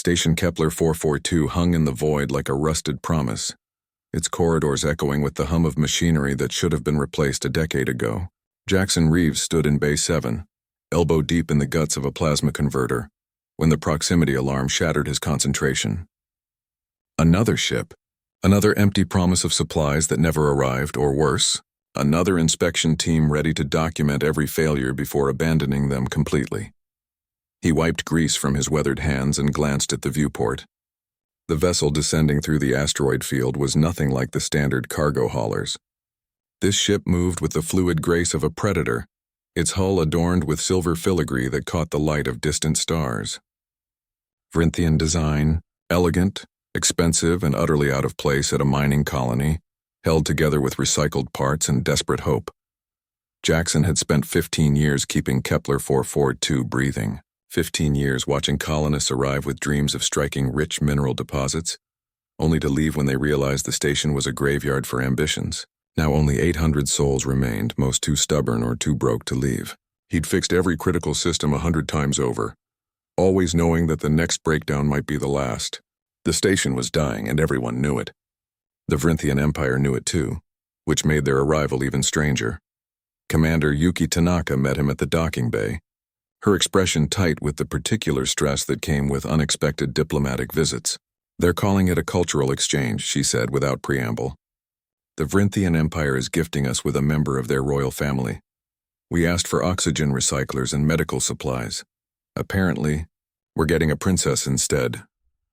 Station Kepler 442 hung in the void like a rusted promise, its corridors echoing with the hum of machinery that should have been replaced a decade ago. Jackson Reeves stood in Bay 7, elbow deep in the guts of a plasma converter, when the proximity alarm shattered his concentration. Another ship. Another empty promise of supplies that never arrived, or worse, another inspection team ready to document every failure before abandoning them completely. He wiped grease from his weathered hands and glanced at the viewport. The vessel descending through the asteroid field was nothing like the standard cargo haulers. This ship moved with the fluid grace of a predator, its hull adorned with silver filigree that caught the light of distant stars. Vrinthian design, elegant, expensive, and utterly out of place at a mining colony, held together with recycled parts and desperate hope. Jackson had spent 15 years keeping Kepler 442 breathing. 15 years watching colonists arrive with dreams of striking rich mineral deposits, only to leave when they realized the station was a graveyard for ambitions. Now only 800 souls remained, most too stubborn or too broke to leave. He'd fixed every critical system 100 times over, always knowing that the next breakdown might be the last. The station was dying and everyone knew it. The Vrinthian Empire knew it too, which made their arrival even stranger. Commander Yuki Tanaka met him at the docking bay, her expression tight with the particular stress that came with unexpected diplomatic visits. "They're calling it a cultural exchange," she said without preamble. "The Vrinthian Empire is gifting us with a member of their royal family. We asked for oxygen recyclers and medical supplies. Apparently, we're getting a princess instead."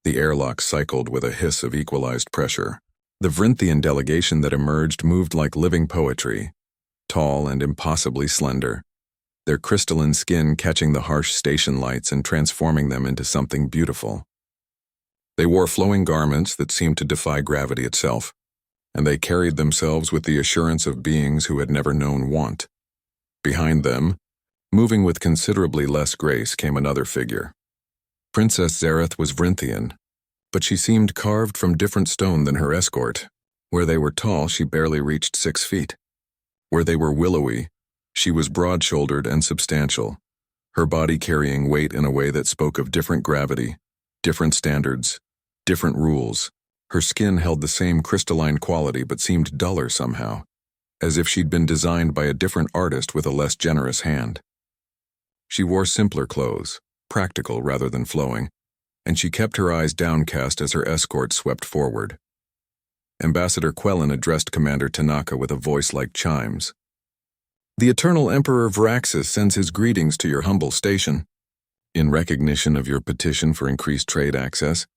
The airlock cycled with a hiss of equalized pressure. The Vrinthian delegation that emerged moved like living poetry, tall and impossibly slender, their crystalline skin catching the harsh station lights and transforming them into something beautiful. They wore flowing garments that seemed to defy gravity itself, and they carried themselves with the assurance of beings who had never known want. Behind them, moving with considerably less grace, came another figure. Princess Zareth was Vrinthian, but she seemed carved from different stone than her escort. Where they were tall, she barely reached 6 feet. Where they were willowy, she was broad-shouldered and substantial, her body carrying weight in a way that spoke of different gravity, different standards, different rules. Her skin held the same crystalline quality but seemed duller somehow, as if she'd been designed by a different artist with a less generous hand. She wore simpler clothes, practical rather than flowing, and she kept her eyes downcast as her escort swept forward. Ambassador Quellen addressed Commander Tanaka with a voice like chimes. "The Eternal Emperor Varaxis sends his greetings to your humble station. In recognition of your petition for increased trade access,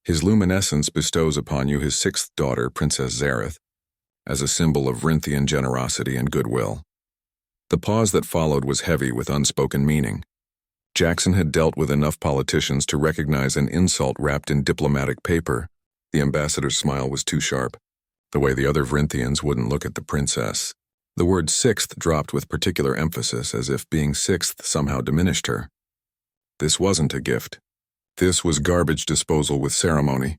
his luminescence bestows upon you his 6th daughter, Princess Zareth, as a symbol of Vrinthian generosity and goodwill." The pause that followed was heavy with unspoken meaning. Jackson had dealt with enough politicians to recognize an insult wrapped in diplomatic paper. The ambassador's smile was too sharp, the way the other Vrinthians wouldn't look at the princess. The word 6th dropped with particular emphasis, as if being 6th somehow diminished her. This wasn't a gift. This was garbage disposal with ceremony.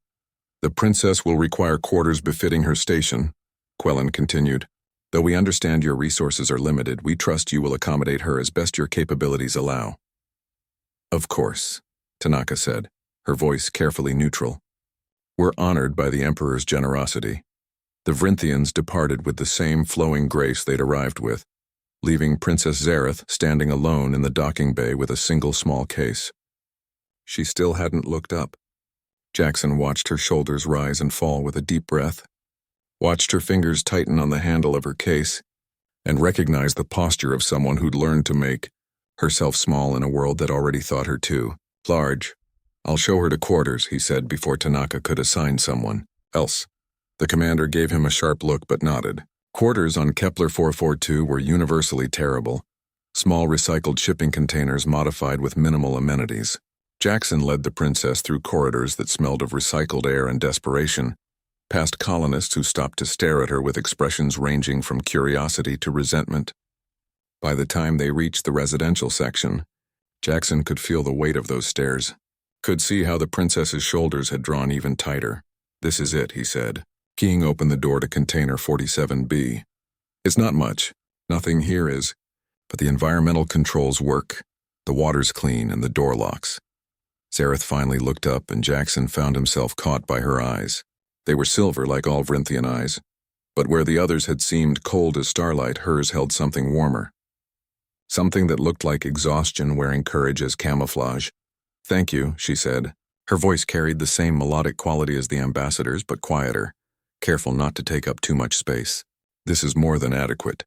"The princess will require quarters befitting her station," Quellen continued. "Though we understand your resources are limited, we trust you will accommodate her as best your capabilities allow." "Of course," Tanaka said, her voice carefully neutral. "We're honored by the Emperor's generosity." The Vrinthians departed with the same flowing grace they'd arrived with, leaving Princess Zareth standing alone in the docking bay with a single small case. She still hadn't looked up. Jackson watched her shoulders rise and fall with a deep breath, watched her fingers tighten on the handle of her case, and recognized the posture of someone who'd learned to make herself small in a world that already thought her too large. "I'll show her to quarters," he said before Tanaka could assign someone else. The commander gave him a sharp look but nodded. Quarters on Kepler 442 were universally terrible, small recycled shipping containers modified with minimal amenities. Jackson led the princess through corridors that smelled of recycled air and desperation, past colonists who stopped to stare at her with expressions ranging from curiosity to resentment. By the time they reached the residential section, Jackson could feel the weight of those stares, could see how the princess's shoulders had drawn even tighter. "This is it," he said, keying open the door to container 47B. "It's not much. Nothing here is, but the environmental controls work, the water's clean, and the door locks. Zareth finally looked up, and Jackson found himself caught by her eyes. They were silver like all Vrinthian eyes, but where the others had seemed cold as starlight, hers held something warmer. Something that looked like exhaustion wearing courage as camouflage. "Thank you," she said. Her voice carried the same melodic quality as the ambassador's, but quieter, careful not to take up too much space. "This is more than adequate.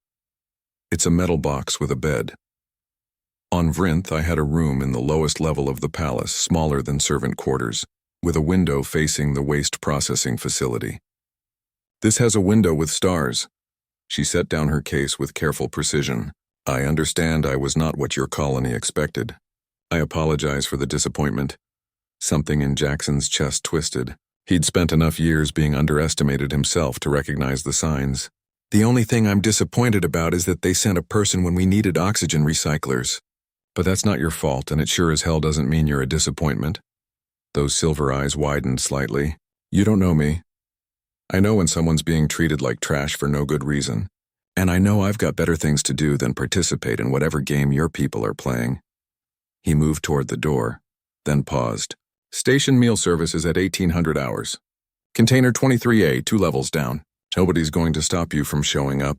It's a metal box with a bed." On Vrinth, I had a room in the lowest level of the palace, smaller than servant quarters, with a window facing the waste processing facility. "This has a window with stars." She set down her case with careful precision. "I understand I was not what your colony expected. I apologize for the disappointment." Something in Jackson's chest twisted. He'd spent enough years being underestimated himself to recognize the signs. "The only thing I'm disappointed about is that they sent a person when we needed oxygen recyclers. But that's not your fault, and it sure as hell doesn't mean you're a disappointment." Those silver eyes widened slightly. "You don't know me. I know when someone's being treated like trash for no good reason, and I know I've got better things to do than participate in whatever game your people are playing." He moved toward the door, then paused. "Station meal service is at 1800 hours. Container 23A, 2 levels down. Nobody's going to stop you from showing up,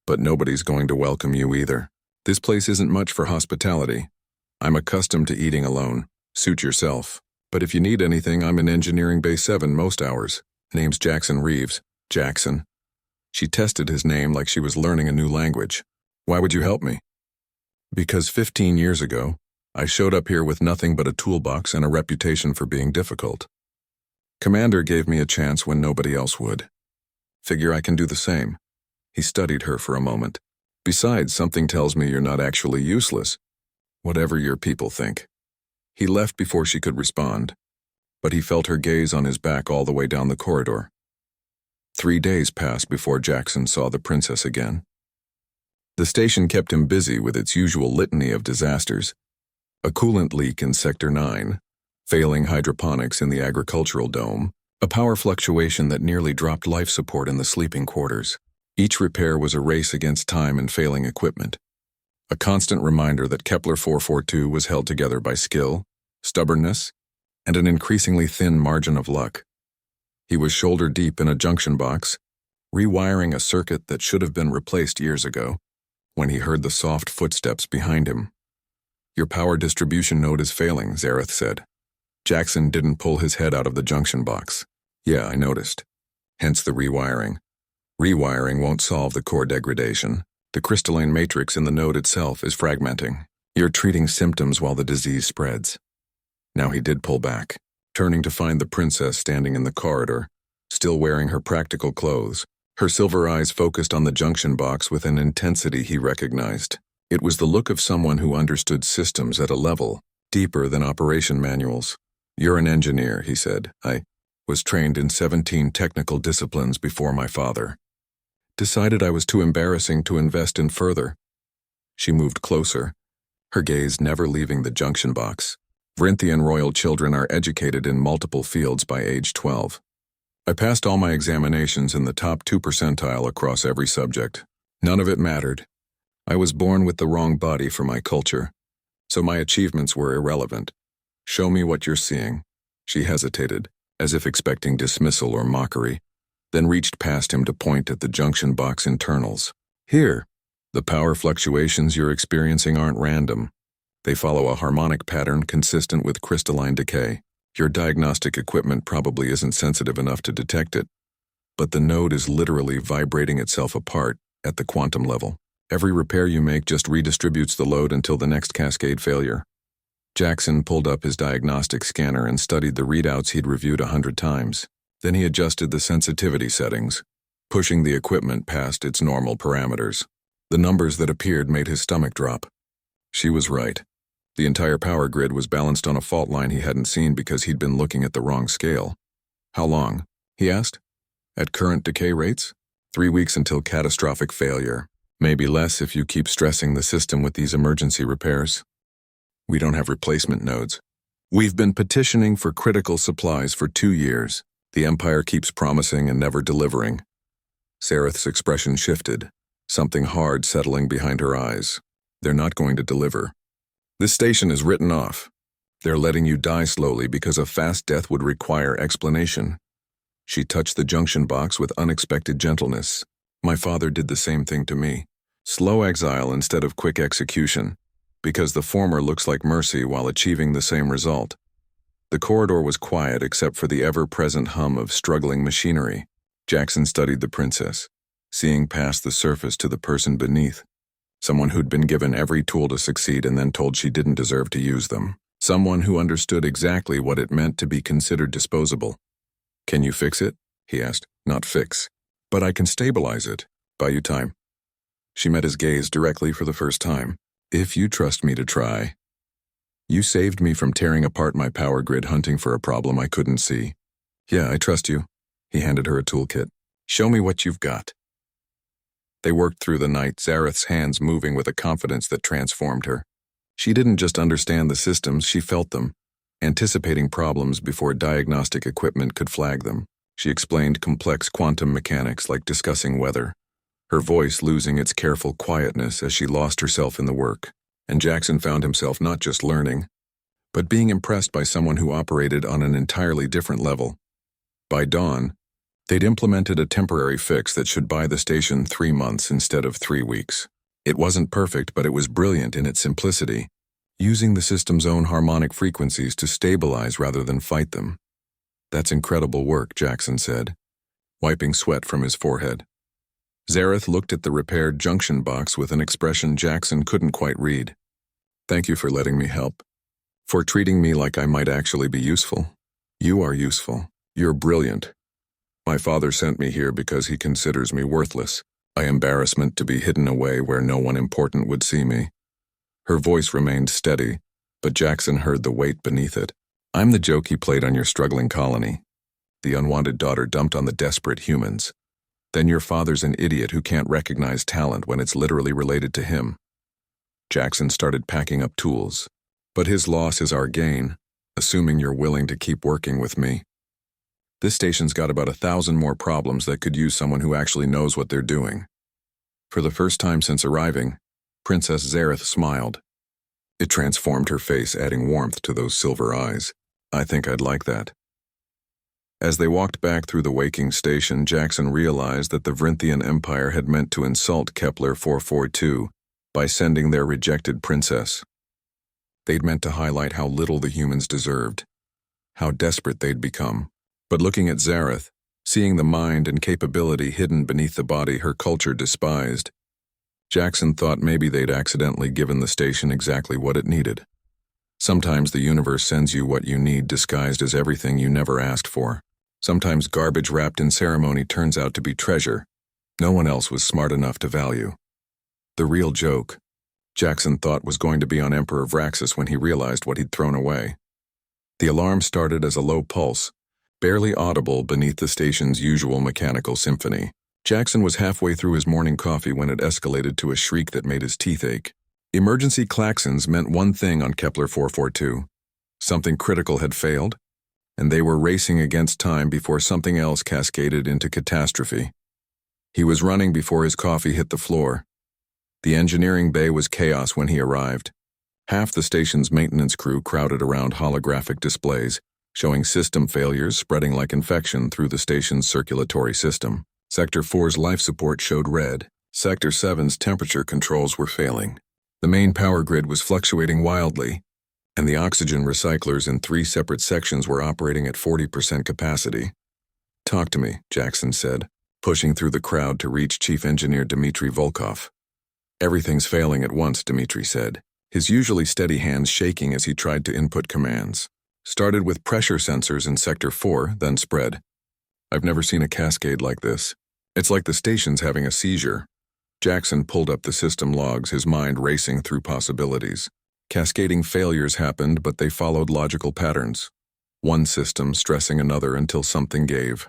but nobody's going to welcome you either. This place isn't much for hospitality. I'm accustomed to eating alone. Suit yourself. But if you need anything, I'm in Engineering Bay 7 most hours. Name's Jackson Reeves." "Jackson." She tested his name like she was learning a new language. "Why would you help me?" "Because 15 years ago, I showed up here with nothing but a toolbox and a reputation for being difficult. Commander gave me a chance when nobody else would. Figure I can do the same." He studied her for a moment. "Besides, something tells me you're not actually useless. Whatever your people think." He left before she could respond, but he felt her gaze on his back all the way down the corridor. 3 days passed before Jackson saw the princess again. The station kept him busy with its usual litany of disasters. A coolant leak in Sector 9, failing hydroponics in the agricultural dome, a power fluctuation that nearly dropped life support in the sleeping quarters. Each repair was a race against time and failing equipment. A constant reminder that Kepler 442 was held together by skill, stubbornness, and an increasingly thin margin of luck. He was shoulder deep in a junction box, rewiring a circuit that should have been replaced years ago, when he heard the soft footsteps behind him. "Your power distribution node is failing," Zareth said. Jackson didn't pull his head out of the junction box. "Yeah, I noticed. Hence the rewiring. Rewiring won't solve the core degradation. The crystalline matrix in the node itself is fragmenting. You're treating symptoms while the disease spreads." Now he did pull back, turning to find the princess standing in the corridor, still wearing her practical clothes, her silver eyes focused on the junction box with an intensity he recognized. It was the look of someone who understood systems at a level deeper than operation manuals. "You're an engineer," he said. "I was trained in 17 technical disciplines before my father. Decided I was too embarrassing to invest in further." She moved closer, her gaze never leaving the junction box. "Vrinthian royal children are educated in multiple fields by age 12. I passed all my examinations in the top 2 percentile across every subject. None of it mattered. I was born with the wrong body for my culture, so my achievements were irrelevant. Show me what you're seeing." She hesitated, as if expecting dismissal or mockery, then reached past him to point at the junction box internals. "Here. The power fluctuations you're experiencing aren't random. They follow a harmonic pattern consistent with crystalline decay. Your diagnostic equipment probably isn't sensitive enough to detect it, but the node is literally vibrating itself apart at the quantum level. Every repair you make just redistributes the load until the next cascade failure." Jackson pulled up his diagnostic scanner and studied the readouts he'd reviewed 100 times. Then he adjusted the sensitivity settings, pushing the equipment past its normal parameters. The numbers that appeared made his stomach drop. She was right. The entire power grid was balanced on a fault line he hadn't seen because he'd been looking at the wrong scale. "How long?" he asked. "At current decay rates? 3 weeks until catastrophic failure. Maybe less if you keep stressing the system with these emergency repairs. We don't have replacement nodes. We've been petitioning for critical supplies for 2 years. The Empire keeps promising and never delivering." Zareth's expression shifted, something hard settling behind her eyes. "They're not going to deliver. This station is written off. They're letting you die slowly because a fast death would require explanation. She touched the junction box with unexpected gentleness. My father did the same thing to me. Slow exile instead of quick execution, because the former looks like mercy while achieving the same result. The corridor was quiet except for the ever-present hum of struggling machinery. Jackson studied the princess, seeing past the surface to the person beneath. Someone who'd been given every tool to succeed and then told she didn't deserve to use them. Someone who understood exactly what it meant to be considered disposable. "Can you fix it?" he asked. "Not fix. But I can stabilize it. Buy you time." She met his gaze directly for the first time. "If you trust me to try. You saved me from tearing apart my power grid hunting for a problem I couldn't see." "Yeah, I trust you." He handed her a toolkit. "Show me what you've got." They worked through the night, Zareth's hands moving with a confidence that transformed her. She didn't just understand the systems, she felt them, anticipating problems before diagnostic equipment could flag them. She explained complex quantum mechanics like discussing weather, her voice losing its careful quietness as she lost herself in the work. And Jackson found himself not just learning, but being impressed by someone who operated on an entirely different level. By dawn, they'd implemented a temporary fix that should buy the station 3 months instead of 3 weeks. It wasn't perfect, but it was brilliant in its simplicity, using the system's own harmonic frequencies to stabilize rather than fight them. "That's incredible work," Jackson said, wiping sweat from his forehead. Zareth looked at the repaired junction box with an expression Jackson couldn't quite read. "Thank you for letting me help. For treating me like I might actually be useful. You are useful. You're brilliant. My father sent me here because he considers me worthless, my embarrassment to be hidden away where no one important would see me." Her voice remained steady, but Jackson heard the weight beneath it. "I'm the joke he played on your struggling colony. The unwanted daughter dumped on the desperate humans. Then your father's an idiot who can't recognize talent when it's literally related to him." Jackson started packing up tools. "But his loss is our gain, assuming you're willing to keep working with me. This station's got about 1,000 more problems that could use someone who actually knows what they're doing." For the first time since arriving, Princess Zareth smiled. It transformed her face, adding warmth to those silver eyes. "I think I'd like that." As they walked back through the waking station, Jackson realized that the Vrinthian Empire had meant to insult Kepler 442 by sending their rejected princess. They'd meant to highlight how little the humans deserved, how desperate they'd become. But looking at Zareth, seeing the mind and capability hidden beneath the body her culture despised, Jackson thought maybe they'd accidentally given the station exactly what it needed. Sometimes the universe sends you what you need disguised as everything you never asked for. Sometimes garbage wrapped in ceremony turns out to be treasure no one else was smart enough to value. The real joke, Jackson thought, was going to be on Emperor Vraxis when he realized what he'd thrown away. The alarm started as a low pulse, barely audible beneath the station's usual mechanical symphony. Jackson was halfway through his morning coffee when it escalated to a shriek that made his teeth ache. Emergency klaxons meant one thing on Kepler 442. Something critical had failed, and they were racing against time before something else cascaded into catastrophe. He was running before his coffee hit the floor. The engineering bay was chaos when he arrived. Half the station's maintenance crew crowded around holographic displays, showing system failures spreading like infection through the station's circulatory system. Sector 4's life support showed red. Sector 7's temperature controls were failing. The main power grid was fluctuating wildly, and the oxygen recyclers in 3 separate sections were operating at 40% capacity. "Talk to me," Jackson said, pushing through the crowd to reach Chief Engineer Dmitry Volkov. "Everything's failing at once," Dmitry said, his usually steady hands shaking as he tried to input commands. "Started with pressure sensors in Sector 4, then spread. I've never seen a cascade like this. It's like the station's having a seizure." Jackson pulled up the system logs, his mind racing through possibilities. Cascading failures happened, but they followed logical patterns. One system stressing another until something gave.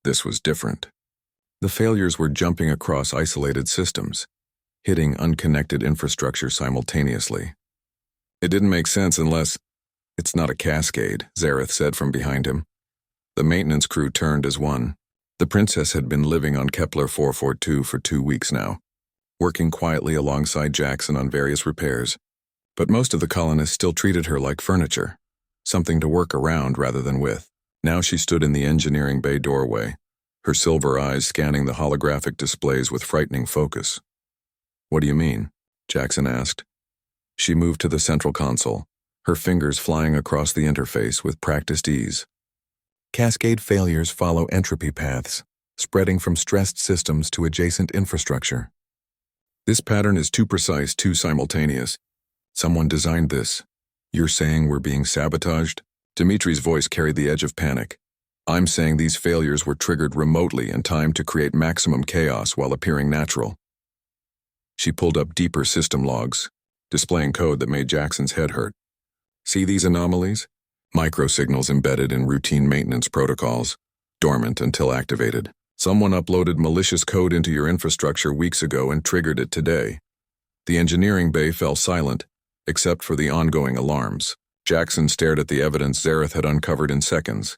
This was different. The failures were jumping across isolated systems, hitting unconnected infrastructure simultaneously. "It didn't make sense unless—" "It's not a cascade," Zareth said from behind him. The maintenance crew turned as one. The princess had been living on Kepler 442 for 2 weeks now, working quietly alongside Jackson on various repairs. But most of the colonists still treated her like furniture, something to work around rather than with. Now she stood in the engineering bay doorway, her silver eyes scanning the holographic displays with frightening focus. "What do you mean?" Jackson asked. She moved to the central console, her fingers flying across the interface with practiced ease. Cascade failures follow entropy paths, spreading from stressed systems to adjacent infrastructure. This pattern is too precise, too simultaneous. Someone designed this. You're saying we're being sabotaged? Dimitri's voice carried the edge of panic. I'm saying these failures were triggered remotely and timed to create maximum chaos while appearing natural. She pulled up deeper system logs, displaying code that made Jackson's head hurt. See these anomalies? Microsignals embedded in routine maintenance protocols, dormant until activated. Someone uploaded malicious code into your infrastructure weeks ago and triggered it today. The engineering bay fell silent, except for the ongoing alarms. Jackson stared at the evidence Zareth had uncovered in seconds.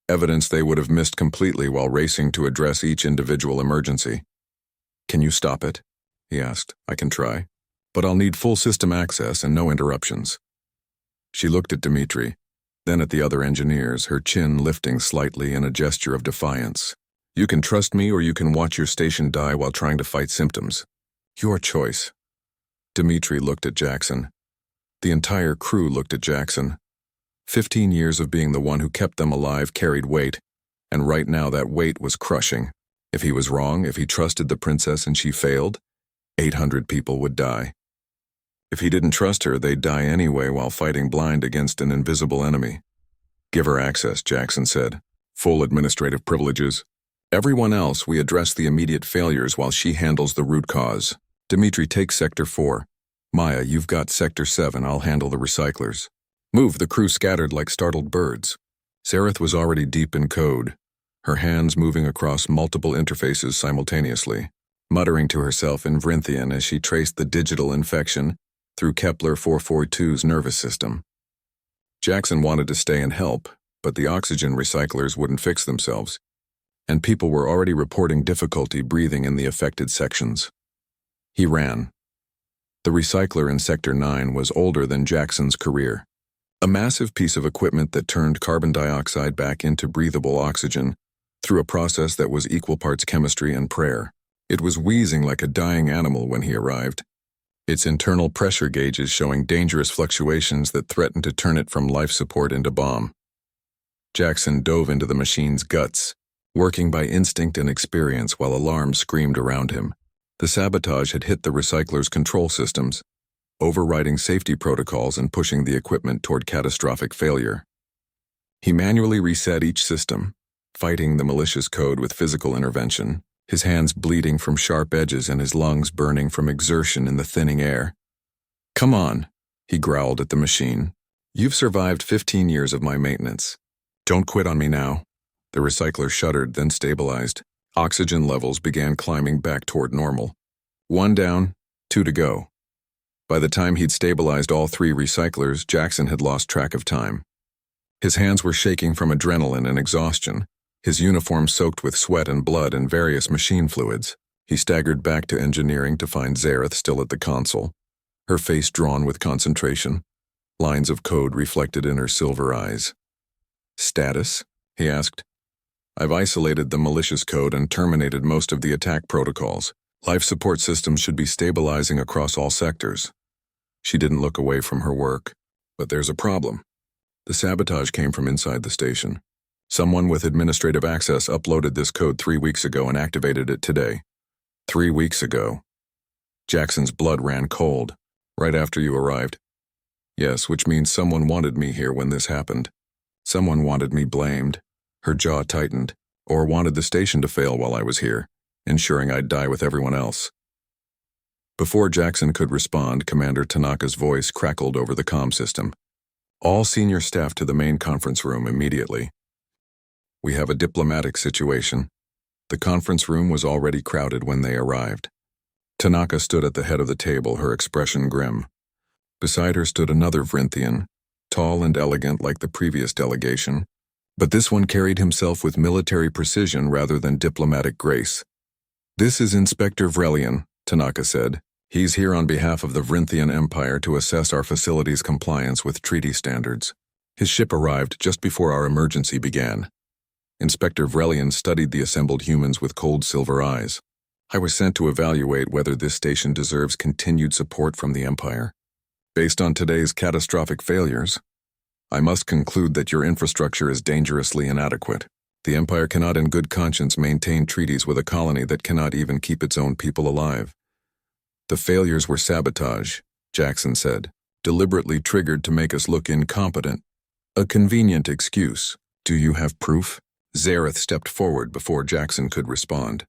Evidence they would have missed completely while racing to address each individual emergency. "Can you stop it?" he asked. "I can try, but I'll need full system access and no interruptions." She looked at Dimitri, then at the other engineers, her chin lifting slightly in a gesture of defiance. "You can trust me or you can watch your station die while trying to fight symptoms. Your choice." Dimitri looked at Jackson. The entire crew looked at Jackson. 15 years of being the one who kept them alive carried weight, and right now that weight was crushing. If he was wrong, if he trusted the princess and she failed, 800 people would die. If he didn't trust her, they'd die anyway while fighting blind against an invisible enemy. "Give her access," Jackson said. "Full administrative privileges. Everyone else, we address the immediate failures while she handles the root cause. Dimitri, take Sector 4. Maya, you've got Sector 7, I'll handle the recyclers." "Move," the crew scattered like startled birds. Zareth was already deep in code, her hands moving across multiple interfaces simultaneously, muttering to herself in Vrinthian as she traced the digital infection through Kepler 442's nervous system. Jackson wanted to stay and help, but the oxygen recyclers wouldn't fix themselves, and people were already reporting difficulty breathing in the affected sections. He ran. The recycler in Sector 9 was older than Jackson's career. A massive piece of equipment that turned carbon dioxide back into breathable oxygen through a process that was equal parts chemistry and prayer. It was wheezing like a dying animal when he arrived, its internal pressure gauges showing dangerous fluctuations that threatened to turn it from life support into bomb. Jackson dove into the machine's guts, working by instinct and experience while alarms screamed around him. The sabotage had hit the recycler's control systems, overriding safety protocols and pushing the equipment toward catastrophic failure. He manually reset each system, fighting the malicious code with physical intervention, his hands bleeding from sharp edges and his lungs burning from exertion in the thinning air. "Come on," he growled at the machine. "You've survived 15 years of my maintenance. Don't quit on me now." The recycler shuddered, then stabilized. Oxygen levels began climbing back toward normal. 1 down, 2 to go. By the time he'd stabilized all 3 recyclers, Jackson had lost track of time. His hands were shaking from adrenaline and exhaustion, his uniform soaked with sweat and blood and various machine fluids. He staggered back to engineering to find Zareth still at the console, her face drawn with concentration, lines of code reflected in her silver eyes. "Status?" he asked. "I've isolated the malicious code and terminated most of the attack protocols. Life support systems should be stabilizing across all sectors." She didn't look away from her work. "But there's a problem. The sabotage came from inside the station. Someone with administrative access uploaded this code 3 weeks ago and activated it today." 3 weeks ago. Jackson's blood ran cold. "Right after you arrived." "Yes, which means someone wanted me here when this happened. Someone wanted me blamed." Her jaw tightened. "Or wanted the station to fail while I was here, ensuring I'd die with everyone else." Before Jackson could respond, Commander Tanaka's voice crackled over the comm system. "All senior staff to the main conference room immediately. We have a diplomatic situation." The conference room was already crowded when they arrived. Tanaka stood at the head of the table, her expression grim. Beside her stood another Vrinthian, tall and elegant like the previous delegation, but this one carried himself with military precision rather than diplomatic grace. "This is Inspector Vrelian," Tanaka said. He's here on behalf of the Vrinthian Empire to assess our facility's compliance with treaty standards. His ship arrived just before our emergency began. Inspector Vrelian studied the assembled humans with cold silver eyes. I was sent to evaluate whether this station deserves continued support from the Empire. Based on today's catastrophic failures, I must conclude that your infrastructure is dangerously inadequate. The Empire cannot in good conscience maintain treaties with a colony that cannot even keep its own people alive. The failures were sabotage, Jackson said, deliberately triggered to make us look incompetent. A convenient excuse. Do you have proof? Zareth stepped forward before Jackson could respond.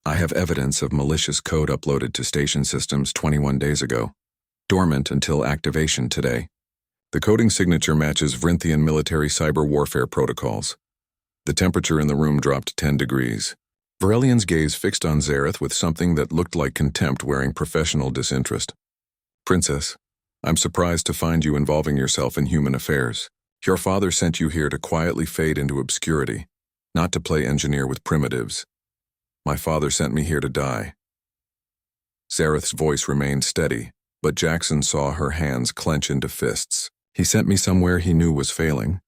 I have evidence of malicious code uploaded to station systems 21 days ago, dormant until activation today. The coding signature matches Vrinthian military cyber warfare protocols. The temperature in the room dropped 10 degrees. Varelian's gaze fixed on Zareth with something that looked like contempt wearing professional disinterest. Princess, I'm surprised to find you involving yourself in human affairs. Your father sent you here to quietly fade into obscurity, not to play engineer with primitives. My father sent me here to die. Zareth's voice remained steady, but Jackson saw her hands clench into fists. He sent me somewhere he knew was failing,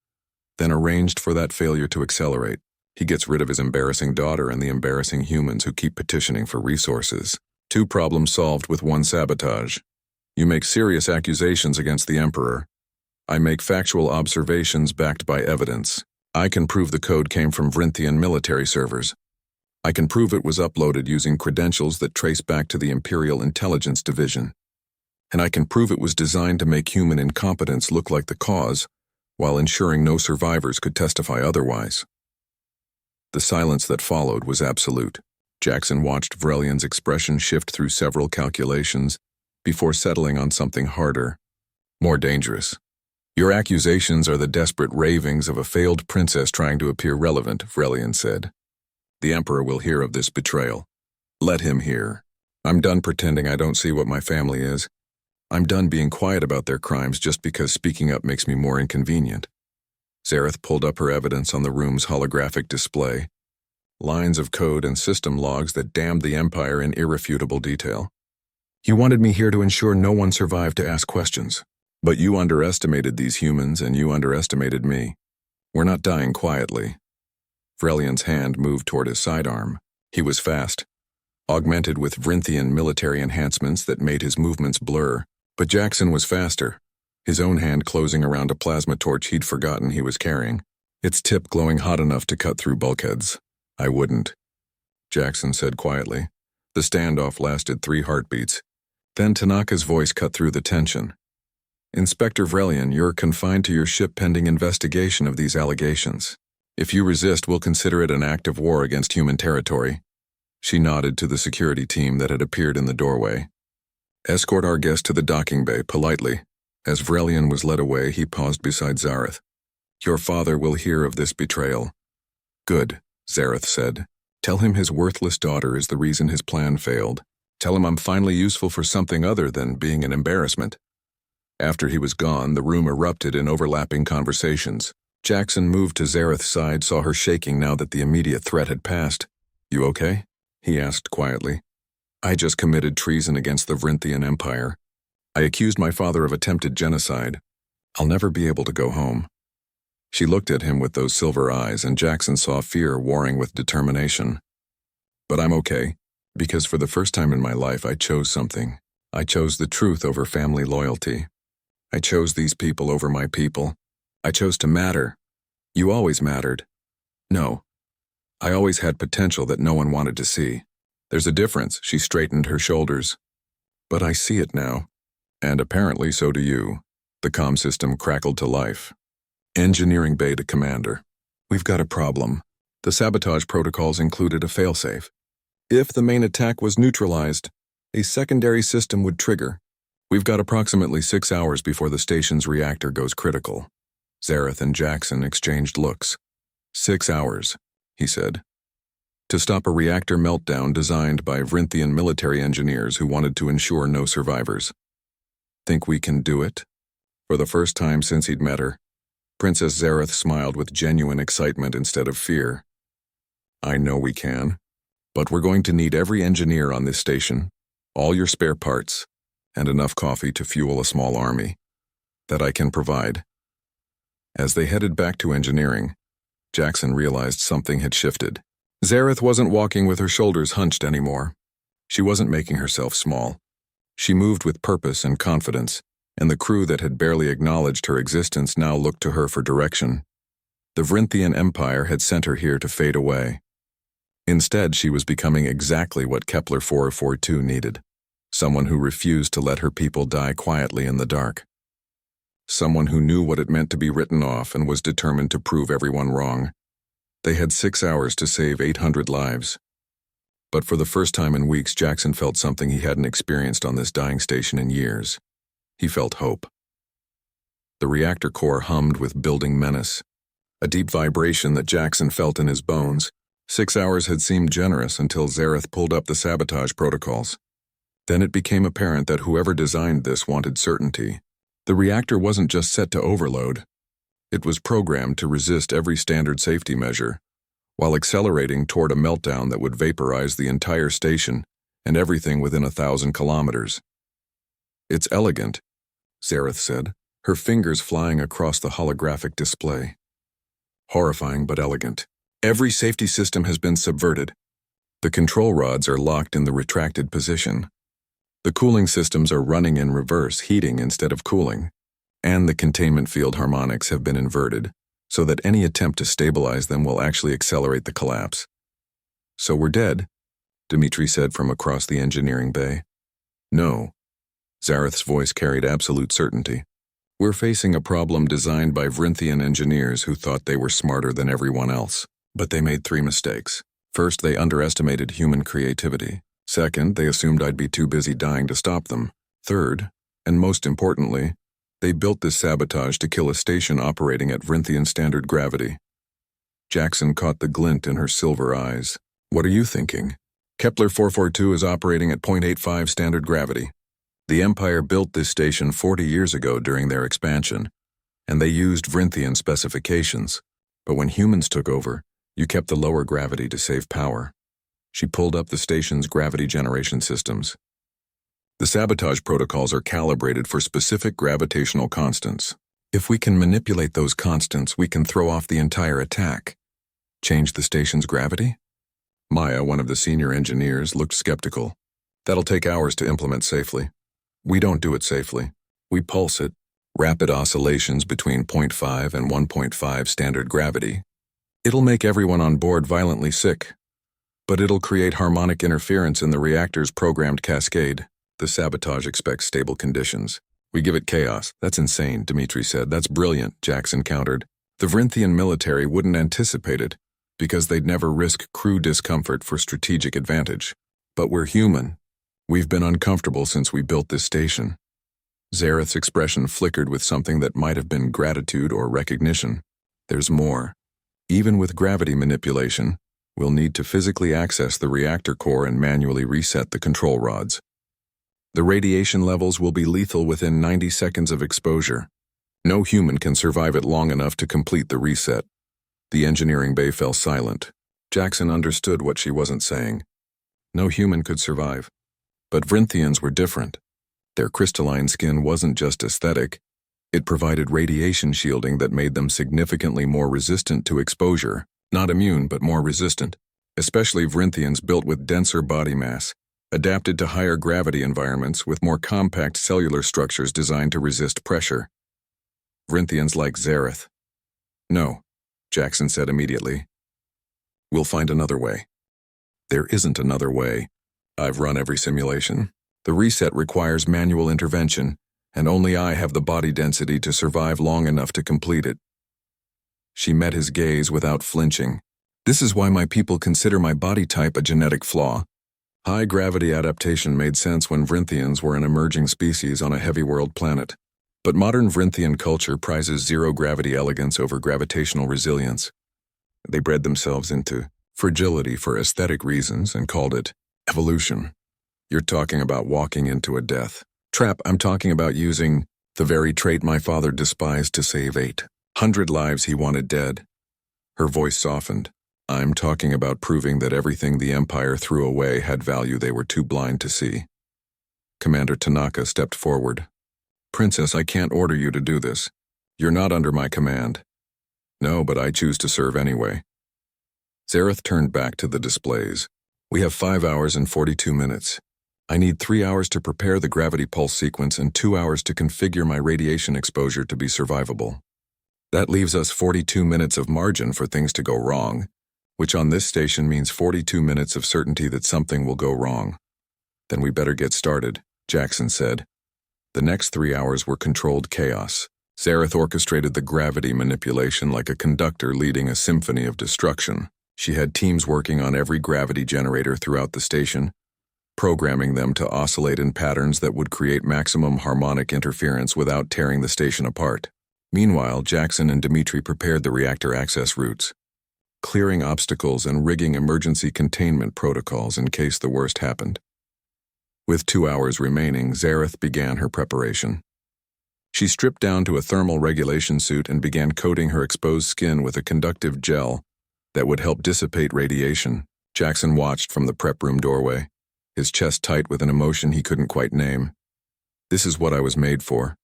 then arranged for that failure to accelerate. He gets rid of his embarrassing daughter and the embarrassing humans who keep petitioning for resources. 2 problems solved with 1 sabotage. You make serious accusations against the Emperor. I make factual observations backed by evidence. I can prove the code came from Vrinthian military servers. I can prove it was uploaded using credentials that trace back to the Imperial Intelligence Division. And I can prove it was designed to make human incompetence look like the cause, while ensuring no survivors could testify otherwise. The silence that followed was absolute. Jackson watched Vrelian's expression shift through several calculations before settling on something harder, more dangerous. Your accusations are the desperate ravings of a failed princess trying to appear relevant, Vrelian said. The Emperor will hear of this betrayal. Let him hear. I'm done pretending I don't see what my family is. I'm done being quiet about their crimes just because speaking up makes me more inconvenient. Zareth pulled up her evidence on the room's holographic display. Lines of code and system logs that damned the Empire in irrefutable detail. You wanted me here to ensure no one survived to ask questions. But you underestimated these humans and you underestimated me. We're not dying quietly. Vrelian's hand moved toward his sidearm. He was fast, augmented with Vrinthian military enhancements that made his movements blur. But Jackson was faster, his own hand closing around a plasma torch he'd forgotten he was carrying, its tip glowing hot enough to cut through bulkheads. I wouldn't, Jackson said quietly. The standoff lasted 3 heartbeats. Then Tanaka's voice cut through the tension. Inspector Vrelian, you're confined to your ship pending investigation of these allegations. If you resist, we'll consider it an act of war against human territory. She nodded to the security team that had appeared in the doorway. Escort our guest to the docking bay, politely. As Vrelian was led away, he paused beside Zareth. Your father will hear of this betrayal. Good, Zareth said. Tell him his worthless daughter is the reason his plan failed. Tell him I'm finally useful for something other than being an embarrassment. After he was gone, the room erupted in overlapping conversations. Jackson moved to Zareth's side, saw her shaking now that the immediate threat had passed. You okay? He asked quietly. I just committed treason against the Vrinthian Empire. I accused my father of attempted genocide. I'll never be able to go home. She looked at him with those silver eyes, and Jackson saw fear warring with determination. But I'm okay, because for the first time in my life I chose something. I chose the truth over family loyalty. I chose these people over my people. I chose to matter. You always mattered. No. I always had potential that no one wanted to see. There's a difference, she straightened her shoulders. But I see it now. And apparently so do you. The comm system crackled to life. Engineering Bay to Commander. We've got a problem. The sabotage protocols included a failsafe. If the main attack was neutralized, a secondary system would trigger. We've got approximately 6 hours before the station's reactor goes critical. Zareth and Jackson exchanged looks. 6 hours, he said. To stop a reactor meltdown designed by Vrinthian military engineers who wanted to ensure no survivors. Think we can do it? For the first time since he'd met her, Princess Zareth smiled with genuine excitement instead of fear. I know we can, but we're going to need every engineer on this station, all your spare parts, and enough coffee to fuel a small army. That I can provide." As they headed back to engineering, Jackson realized something had shifted. Zareth wasn't walking with her shoulders hunched anymore. She wasn't making herself small. She moved with purpose and confidence, and the crew that had barely acknowledged her existence now looked to her for direction. The Vrinthian Empire had sent her here to fade away. Instead, she was becoming exactly what Kepler 442 needed. Someone who refused to let her people die quietly in the dark. Someone who knew what it meant to be written off and was determined to prove everyone wrong. They had 6 hours to save 800 lives. But for the first time in weeks, Jackson felt something he hadn't experienced on this dying station in years. He felt hope. The reactor core hummed with building menace, a deep vibration that Jackson felt in his bones. 6 hours had seemed generous until Zareth pulled up the sabotage protocols. Then it became apparent that whoever designed this wanted certainty. The reactor wasn't just set to overload. It was programmed to resist every standard safety measure, while accelerating toward a meltdown that would vaporize the entire station and everything within 1,000 kilometers. "It's elegant," Zareth said, her fingers flying across the holographic display. "Horrifying but elegant. Every safety system has been subverted. The control rods are locked in the retracted position. The cooling systems are running in reverse, heating instead of cooling, and the containment field harmonics have been inverted, so that any attempt to stabilize them will actually accelerate the collapse." "So we're dead," Dmitri said from across the engineering bay. "No." Zareth's voice carried absolute certainty. "We're facing a problem designed by Vrinthian engineers who thought they were smarter than everyone else. But they made 3 mistakes. First, they underestimated human creativity. Second, they assumed I'd be too busy dying to stop them. Third, and most importantly, they built this sabotage to kill a station operating at Vrinthian standard gravity." Jackson caught the glint in her silver eyes. "What are you thinking?" "Kepler 442 is operating at 0.85 standard gravity. The Empire built this station 40 years ago during their expansion, and they used Vrinthian specifications. But when humans took over, you kept the lower gravity to save power." She pulled up the station's gravity generation systems. "The sabotage protocols are calibrated for specific gravitational constants. If we can manipulate those constants, we can throw off the entire attack." "Change the station's gravity?" Maya, one of the senior engineers, looked skeptical. "That'll take hours to implement safely." "We don't do it safely. We pulse it, rapid oscillations between 0.5 and 1.5 standard gravity. It'll make everyone on board violently sick. But it'll create harmonic interference in the reactor's programmed cascade. The sabotage expects stable conditions. We give it chaos." "That's insane," Dmitri said. "That's brilliant," Jackson countered. "The Vrinthian military wouldn't anticipate it, because they'd never risk crew discomfort for strategic advantage. But we're human. We've been uncomfortable since we built this station." Zareth's expression flickered with something that might have been gratitude or recognition. "There's more. Even with gravity manipulation, we'll need to physically access the reactor core and manually reset the control rods. The radiation levels will be lethal within 90 seconds of exposure. No human can survive it long enough to complete the reset." The engineering bay fell silent. Jackson understood what she wasn't saying. No human could survive. But Vrinthians were different. Their crystalline skin wasn't just aesthetic. It provided radiation shielding that made them significantly more resistant to exposure. Not immune, but more resistant. Especially Vrinthians built with denser body mass, adapted to higher gravity environments with more compact cellular structures designed to resist pressure. Vrinthians like Zareth. "No," Jackson said immediately. "We'll find another way." "There isn't another way. I've run every simulation. The reset requires manual intervention, and only I have the body density to survive long enough to complete it." She met his gaze without flinching. "This is why my people consider my body type a genetic flaw. High gravity adaptation made sense when Vrinthians were an emerging species on a heavy world planet. But modern Vrinthian culture prizes zero-gravity elegance over gravitational resilience. They bred themselves into fragility for aesthetic reasons and called it evolution. You're talking about walking into a death trap. I'm talking about using the very trait my father despised to save 800 lives he wanted dead." Her voice softened. "I'm talking about proving that everything the Empire threw away had value they were too blind to see." Commander Tanaka stepped forward. Princess, I can't order you to do this. You're not under my command. No, but I choose to serve anyway. Zareth turned back to the displays. We have 5 hours and 42 minutes. I need 3 hours to prepare the gravity pulse sequence and 2 hours to configure my radiation exposure to be survivable. That leaves us 42 minutes of margin for things to go wrong, which on this station means 42 minutes of certainty that something will go wrong. Then we better get started, Jackson said. The next 3 hours were controlled chaos. Zareth orchestrated the gravity manipulation like a conductor leading a symphony of destruction. She had teams working on every gravity generator throughout the station, programming them to oscillate in patterns that would create maximum harmonic interference without tearing the station apart. Meanwhile, Jackson and Dimitri prepared the reactor access routes, clearing obstacles and rigging emergency containment protocols in case the worst happened. With 2 hours remaining, Zareth began her preparation. She stripped down to a thermal regulation suit and began coating her exposed skin with a conductive gel that would help dissipate radiation. Jackson watched from the prep room doorway, his chest tight with an emotion he couldn't quite name. This is what I was made for,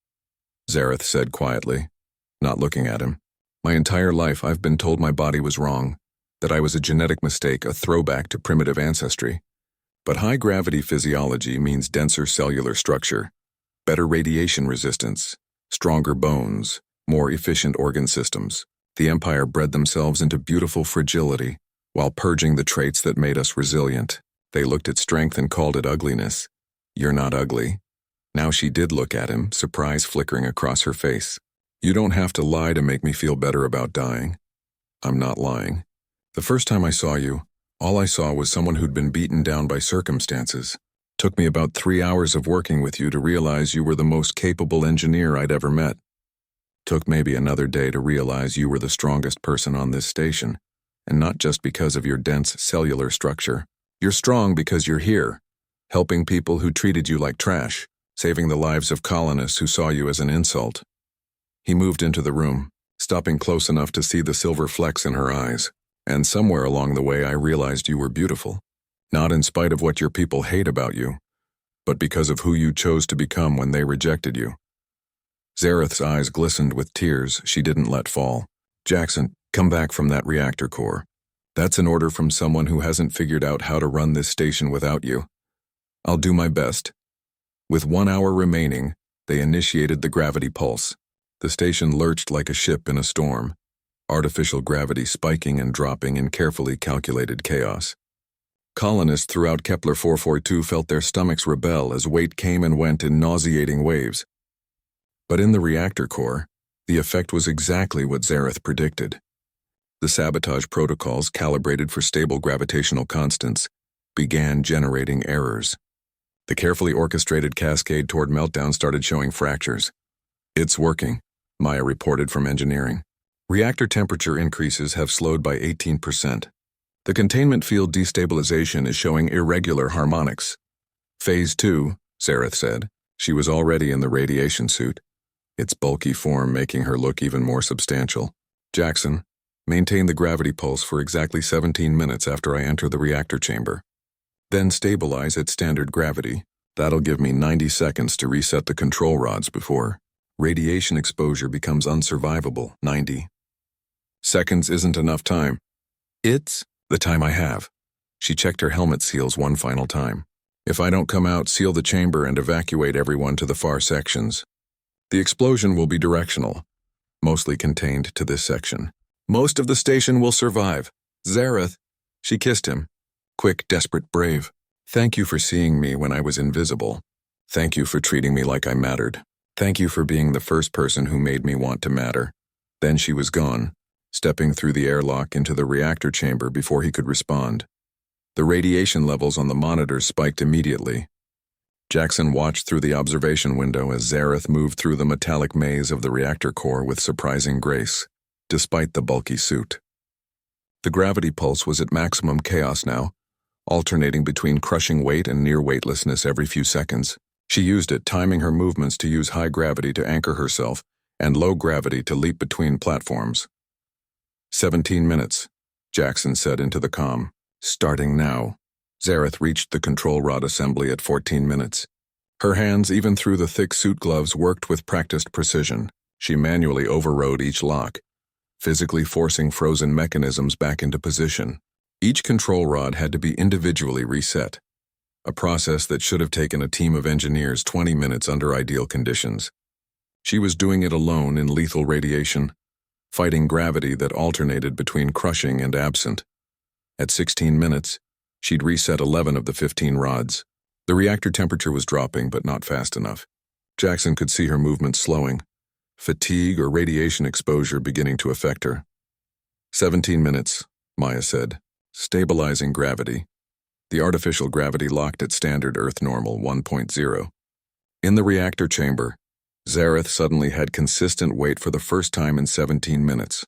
Zareth said quietly, not looking at him. My entire life I've been told my body was wrong, that I was a genetic mistake, a throwback to primitive ancestry. But high-gravity physiology means denser cellular structure, better radiation resistance, stronger bones, more efficient organ systems. The Empire bred themselves into beautiful fragility, while purging the traits that made us resilient. They looked at strength and called it ugliness. You're not ugly. Now she did look at him, surprise flickering across her face. You don't have to lie to make me feel better about dying. I'm not lying. The first time I saw you, all I saw was someone who'd been beaten down by circumstances. Took me about 3 hours of working with you to realize you were the most capable engineer I'd ever met. Took maybe another day to realize you were the strongest person on this station, and not just because of your dense cellular structure. You're strong because you're here, helping people who treated you like trash, saving the lives of colonists who saw you as an insult. He moved into the room, stopping close enough to see the silver flecks in her eyes, and somewhere along the way I realized you were beautiful. Not in spite of what your people hate about you, but because of who you chose to become when they rejected you. Zareth's eyes glistened with tears she didn't let fall. Jackson, come back from that reactor core. That's an order from someone who hasn't figured out how to run this station without you. I'll do my best. With 1 hour remaining, they initiated the gravity pulse. The station lurched like a ship in a storm, artificial gravity spiking and dropping in carefully calculated chaos. Colonists throughout Kepler 442 felt their stomachs rebel as weight came and went in nauseating waves. But in the reactor core, the effect was exactly what Zareth predicted. The sabotage protocols, calibrated for stable gravitational constants, began generating errors. The carefully orchestrated cascade toward meltdown started showing fractures. It's working, Maya reported from engineering. Reactor temperature increases have slowed by 18%. The containment field destabilization is showing irregular harmonics. Phase 2, Zareth said. She was already in the radiation suit, its bulky form making her look even more substantial. Jackson, maintain the gravity pulse for exactly 17 minutes after I enter the reactor chamber. Then stabilize at standard gravity. That'll give me 90 seconds to reset the control rods before radiation exposure becomes unsurvivable. 90 seconds isn't enough time. It's the time I have. She checked her helmet seals one final time. If I don't come out, seal the chamber and evacuate everyone to the far sections. The explosion will be directional, mostly contained to this section. Most of the station will survive. Zareth, she kissed him. Quick, desperate, brave. Thank you for seeing me when I was invisible. Thank you for treating me like I mattered. Thank you for being the first person who made me want to matter. Then she was gone, stepping through the airlock into the reactor chamber before he could respond. The radiation levels on the monitors spiked immediately. Jackson watched through the observation window as Zareth moved through the metallic maze of the reactor core with surprising grace, despite the bulky suit. The gravity pulse was at maximum chaos now, alternating between crushing weight and near weightlessness every few seconds. She used it, timing her movements to use high gravity to anchor herself and low gravity to leap between platforms. 17 minutes, Jackson said into the comm. Starting now. Zareth reached the control rod assembly at 14 minutes. Her hands, even through the thick suit gloves, worked with practiced precision. She manually overrode each lock, physically forcing frozen mechanisms back into position. Each control rod had to be individually reset, a process that should have taken a team of engineers 20 minutes under ideal conditions. She was doing it alone in lethal radiation, fighting gravity that alternated between crushing and absent. At 16 minutes, she'd reset 11 of the 15 rods. The reactor temperature was dropping, but not fast enough. Jackson could see her movement slowing, fatigue or radiation exposure beginning to affect her. 17 minutes, Maya said, stabilizing gravity. The artificial gravity locked at standard Earth normal 1.0. In the reactor chamber, Zareth suddenly had consistent weight for the first time in 17 minutes.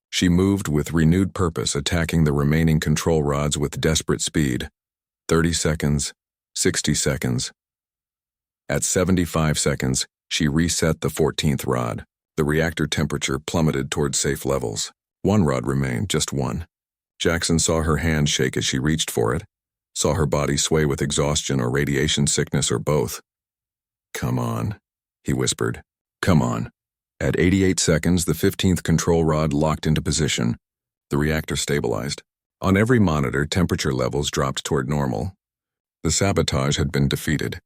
She moved with renewed purpose, attacking the remaining control rods with desperate speed. 30 seconds, 60 seconds. At 75 seconds, she reset the 14th rod. The reactor temperature plummeted toward safe levels. One rod remained, just one. Jackson saw her hand shake as she reached for it, saw her body sway with exhaustion or radiation sickness or both. "Come on," he whispered. "Come on." At 88 seconds, the 15th control rod locked into position. The reactor stabilized. On every monitor, temperature levels dropped toward normal. The sabotage had been defeated.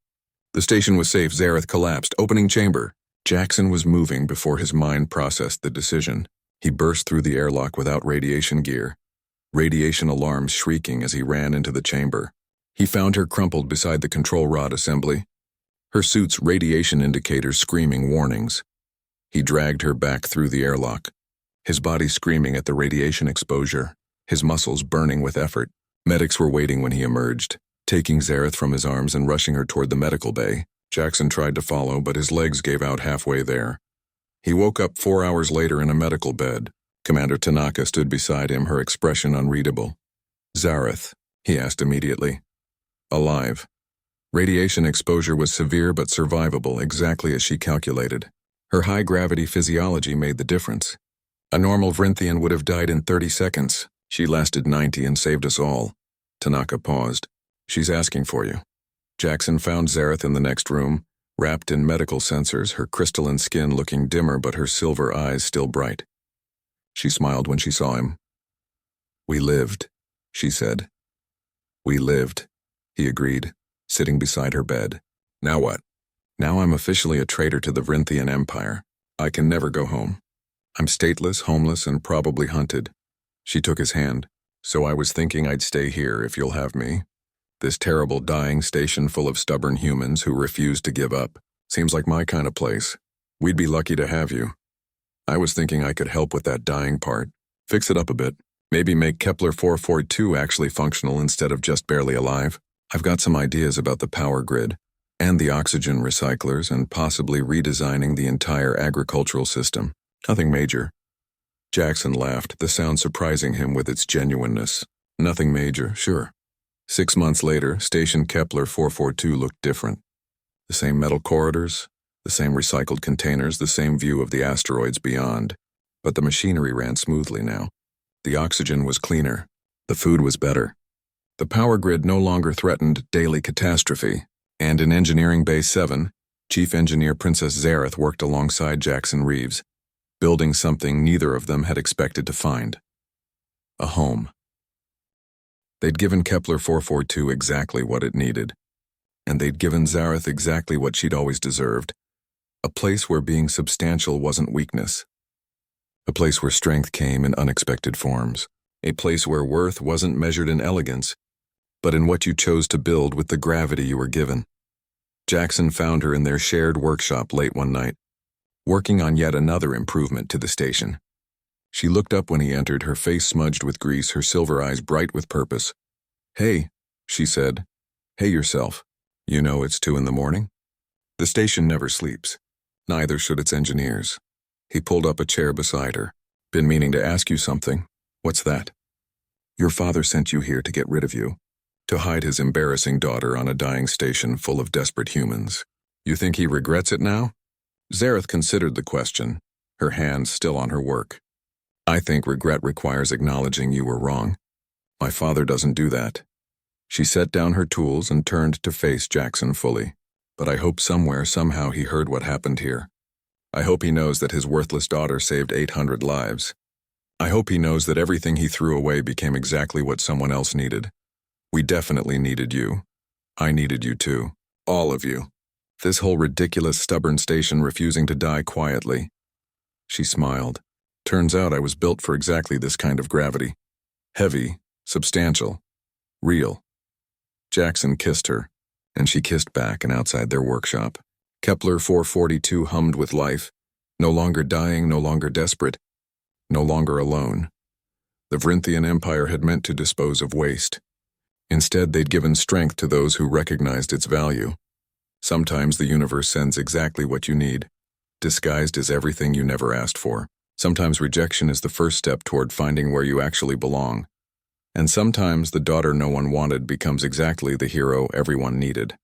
The station was safe. Zareth collapsed. Opening chamber. Jackson was moving before his mind processed the decision. He burst through the airlock without radiation gear, radiation alarms shrieking as he ran into the chamber. He found her crumpled beside the control rod assembly, her suit's radiation indicators screaming warnings. He dragged her back through the airlock, his body screaming at the radiation exposure, his muscles burning with effort. Medics were waiting when he emerged, taking Zareth from his arms and rushing her toward the medical bay. Jackson tried to follow, but his legs gave out halfway there. He woke up 4 hours later in a medical bed. Commander Tanaka stood beside him, her expression unreadable. "Zareth?" he asked immediately. "Alive. Radiation exposure was severe but survivable, exactly as she calculated. Her high-gravity physiology made the difference. A normal Vrinthian would have died in 30 seconds. She lasted 90 and saved us all." Tanaka paused. "She's asking for you." Jackson found Zareth in the next room, wrapped in medical sensors, her crystalline skin looking dimmer but her silver eyes still bright. She smiled when she saw him. "We lived," she said. "We lived," he agreed, sitting beside her bed. "Now what?" "Now I'm officially a traitor to the Vrinthian Empire. I can never go home. I'm stateless, homeless, and probably hunted." She took his hand. "So I was thinking I'd stay here if you'll have me. This terrible dying station full of stubborn humans who refuse to give up. Seems like my kind of place. We'd be lucky to have you. I was thinking I could help with that dying part. Fix it up a bit. Maybe make Kepler 442 actually functional instead of just barely alive. I've got some ideas about the power grid and the oxygen recyclers and possibly redesigning the entire agricultural system. Nothing major." Jackson laughed, the sound surprising him with its genuineness. "Nothing major, sure." 6 months later, Station Kepler 442 looked different. The same metal corridors, the same recycled containers, the same view of the asteroids beyond. But the machinery ran smoothly now. The oxygen was cleaner. The food was better. The power grid no longer threatened daily catastrophe, and in Engineering Bay 7, Chief Engineer Princess Zareth worked alongside Jackson Reeves, building something neither of them had expected to find. A home. They'd given Kepler 442 exactly what it needed, and they'd given Zareth exactly what she'd always deserved, a place where being substantial wasn't weakness, a place where strength came in unexpected forms, a place where worth wasn't measured in elegance, but in what you chose to build with the gravity you were given. Jackson found her in their shared workshop late one night, working on yet another improvement to the station. She looked up when he entered, her face smudged with grease, her silver eyes bright with purpose. "Hey," she said. "Hey yourself. You know it's 2 a.m. The station never sleeps. Neither should its engineers." He pulled up a chair beside her. "Been meaning to ask you something." "What's that?" "Your father sent you here to get rid of you, to hide his embarrassing daughter on a dying station full of desperate humans. You think he regrets it now?" Zareth considered the question, her hands still on her work. "I think regret requires acknowledging you were wrong. My father doesn't do that." She set down her tools and turned to face Jackson fully. But I hope somewhere, somehow he heard what happened here. I hope he knows that his worthless daughter saved 800 lives. I hope he knows that everything he threw away became exactly what someone else needed. We definitely needed you. I needed you too. All of you. This whole ridiculous, stubborn station refusing to die quietly. She smiled. Turns out I was built for exactly this kind of gravity. Heavy, substantial, real. Jackson kissed her, and she kissed back and outside their workshop. Kepler 442 hummed with life, no longer dying, no longer desperate, no longer alone. The Vrinthian Empire had meant to dispose of waste. Instead, they'd given strength to those who recognized its value. Sometimes the universe sends exactly what you need, disguised as everything you never asked for. Sometimes rejection is the first step toward finding where you actually belong. And sometimes the daughter no one wanted becomes exactly the hero everyone needed.